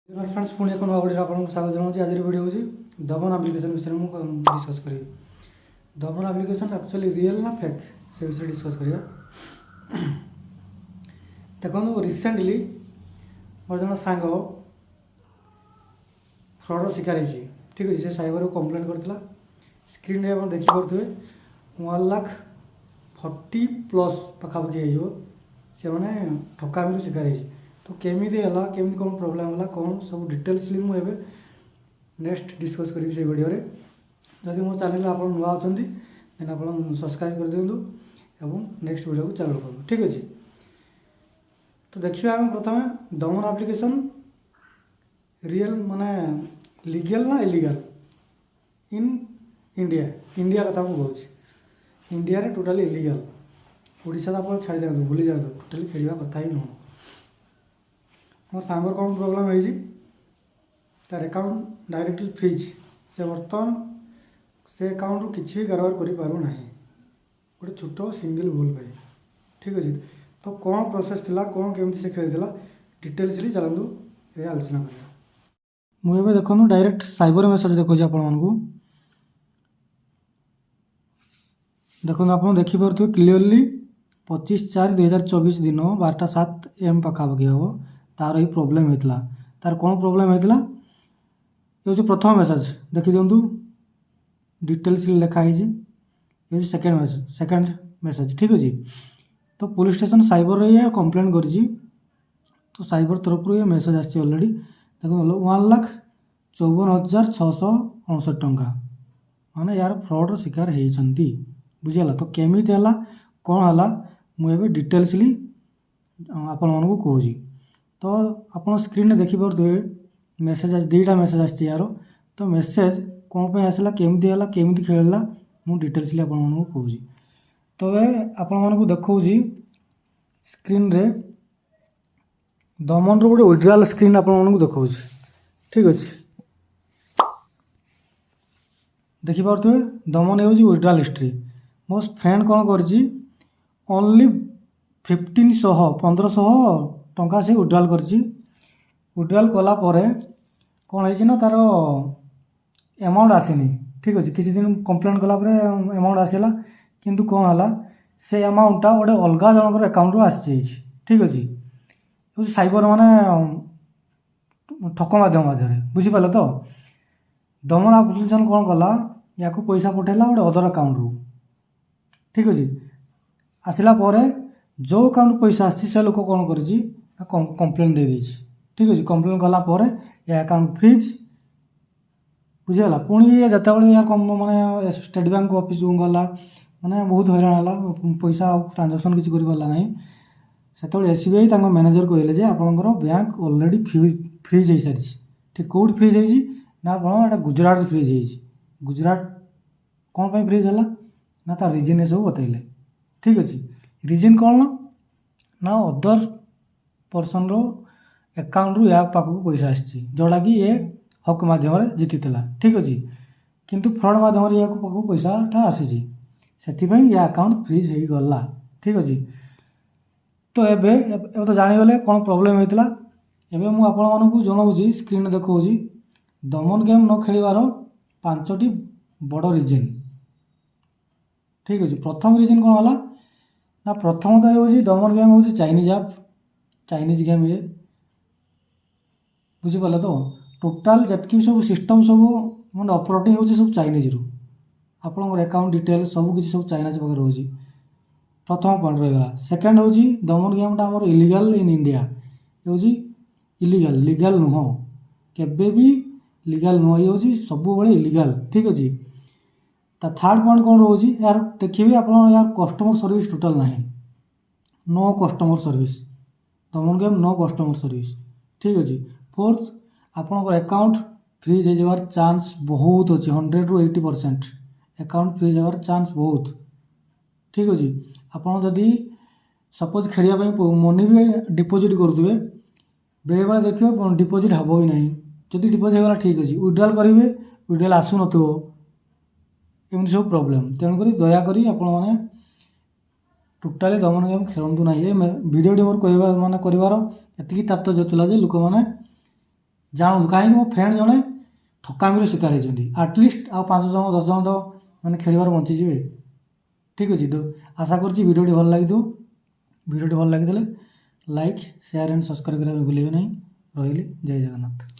Friends पुणी एक नुआ वीडियो आपको स्वागत जनाऊँ। आज वीडियो हूँ दमन आप्लिकेशन विषय में डिस्कस करी। दमन आप्लिकेशन एक्चुअली रियल ना फेक से विषय डिस्कस करिया। देखो रिसेंटली मोर जन सांग फ्रड शिकार होती। ठीक अच्छे से साइबर को कंप्लेन करता। स्क्रीन आप देखिपे 1,40,000+ पाखापाखि हो ठकामी शिकार होती। तो केमी है केमी कौन प्रोब्लेम है कौन सब डिटेल्सली मुझे नेक्स्ट डिस्कस करी से वीडियो रे। जदि मो चैनल आप नुआ अच्छा देन आप सब्सक्राइब कर दिंतु एवं नेक्स्ट वीडियो को चालू करूँ। ठीक अच्छे तो देखिए आम प्रथम दमन एप्लिकेशन रियल माने लीगल ना इलीगल इन इंडिया। इंडिया कथा मुझे कहूँ इंडिया रे टोटाली इलीगल। ओडिशा आप छाड़ी दिखाँ भूली जाए टोटाली खेलवा कथा ही नुह। मोर सांगर कौन प्रोब्लेम है तार अकाउंट डायरेक्टली फ्रीज से बर्तमान से अकाउंट रू किसी भी कारबार करूना गोटे छोट सिंगल भूल पाई। ठीक अच्छे तो कौन प्रोसेस थिला कौन केमती से खेलता डिटेल्सली चलतु ये आलोचना करिया। मुझे देखो डायरेक्ट साइबर मेसेज देखो आपको देखो आप देखिपे क्लीयरली 25/4/2024 दिन 12:07 AM पाखापाखि हम तार ही प्रोब्लेम होता। तार कौन प्रोब्लेम होता ये हूँ प्रथम मेसेज देखी दिंतु डिटेल्स लिखाई ये सेकेंड मेसेज। ठीक अच्छे तो पुलिस स्टेशन साइबर ये कंप्लेन कर तो साइबर तरफ ये मेसेज आसी अलरेडी देखो 1,54,659 टंका माने यार फ्रॉड शिकार होती। बुझीगला तो केमी है कौन है मुझे डिटेल्सली आपण को कहूँ। तो आप स्क्रीन में देखिपे मेसेज दुईटा मेसेज आसी यार तो मेसेज कौन पे आसला केमती है केमती खेलला मु डिटेल्सली आपको कहूँ। तो आपको देखा स्क्रीन रे दमन गोटे विड्रॉल स्क्रीन आपको देखा। ठीक अच्छे देखिपे दमन हो विड्रॉल हिस्ट्री मो फ्रेंड कौन कर ओनली 1500 टंका से विड्रॉल कर विड्रॉल कला कौन है तार अमाउंट आसनी। ठीक अच्छे किसी दिन कंप्लेन कलापर अमाउंट आसला किंतु कौन है से अमाउंटा गोटे अलग जनकर अकाउंट आसी। ठीक अच्छे साइबर माने ठक माध्यम बुझीपारे तो दमन एप्लिकेशन कौन कला या पैसा पठेला गोटे अदर अकाउंट रू। ठीक अच्छे आसला जो अकाउंट पैसा आसी से लोक कौन कर कंप्लेन दे देछि। ठीक अच्छे कंप्लेन कलापर या अकाउंट फ्रीज बुझीगला पुणी जिते यार माने स्टेट बैंक ऑफिस को गला माने बहुत हैरान है पैसा ट्रांजेक्शन किसी कर पारा ना से एसबीआई मैनेजर कहले आपंकर बैंक ऑलरेडी फ्रीज हो सारी। ठीक कौट फ्रीज होती ना आप गुजरात फ्रीज हो गुजरात कौन पर फ्रीज है ना तार रिजन सब बतैले। ठीक अच्छे रिजन कौन ना अदर पर्सन रो अकाउंट रू या पाखक पैसा आसी जोड़ा कि ये हक मध्यम जीति। ठीक अच्छे किंतु फ्रड मध्यम या पाखक पैसाटा आसी से ये अकाउंट फ्रीज हो गला। ठीक अच्छे तो एबे तो जानीगले कौन प्रोब्लेम होता एबे मु आपको जनाऊँ स्क्रीन देखा दमन गेम न खेलिवार 5टी बड़ रिजन। ठीक अच्छे प्रथम रिजन कौन है ना प्रथमतः ये दमन गेम हूँ चाइनीज आप चाइनीज गेम ये बुझीपारे तो टोटाल जतकि सब सिस्टम सब मैं ऑपरेटिंग हो सब चाइनीज रू आपंकर अकाउंट डिटेल सब किसी सब चाइना पाखे रोचे। प्रथम पॉइंट रहीगला। सेकेंड हूँ दमन गेमटा आम इलीगल इन इंडिया हूँ इलीगल लीगल नुह केबे भी लीगल नुह ये हूँ सब इलीगल। ठीक अच्छे थर्ड पॉइंट कौन रोचे यार देखिए आप यार कस्टमर सर्विस टोटाल ना नो कस्टमर सर्विस दमन गेम नो कस्टमर सर्विस। ठीक अच्छे फोर्थ आपंकर अकाउंट फ्रीज हो जावार चांस बहुत अच्छे 100 ରୁ 80% अकाउंट फ्रीज होवार चांस बहुत। ठीक अच्छे आपड़ जदि सपोज खेलिया मनी भी डिपोजिट करुवे बेले बेले देखिए डिपोजिट हम ही ना जदि डिपोजिट होगा ठीक अच्छे विड्रॉल करेंगे विड्रॉल आसु न एमती सब प्रोब्लेम तेणुक दयाकोरी आपण मैंने टोटाली दमन गेम खेलतु ना। ये भिडियोटी मोर कह माने कर तात्पर्य था लोक मैंने ଜାଣନ୍ତୁ, କାହିଁକି ମୋ ଫ୍ରେଣ୍ଡ ଜଣେ ଠକାମିର ଶିକାର ହେଇଛନ୍ତି। ଆଟଲିଷ୍ଟ ଆଉ 5 ଜଣ 10 ଜଣ ତ ମାନେ ଖେଳିବାର ବଞ୍ଚିଯିବେ। ଠିକ୍ ଅଛି, ତ ଆଶା କରୁଛି ଭିଡ଼ିଓଟି ଭଲ ଲାଗିଥିବ। ଭିଡ଼ିଓଟି ଭଲ ଲାଗିଥିଲେ ଲାଇକ୍, ସେୟାର ଆଣ୍ଡ ସବସ୍କ୍ରାଇବ୍ କରିବା ପାଇଁ ଭୁଲିବେ ନାହିଁ। ରହିଲି, ଜୟ ଜଗନ୍ନାଥ।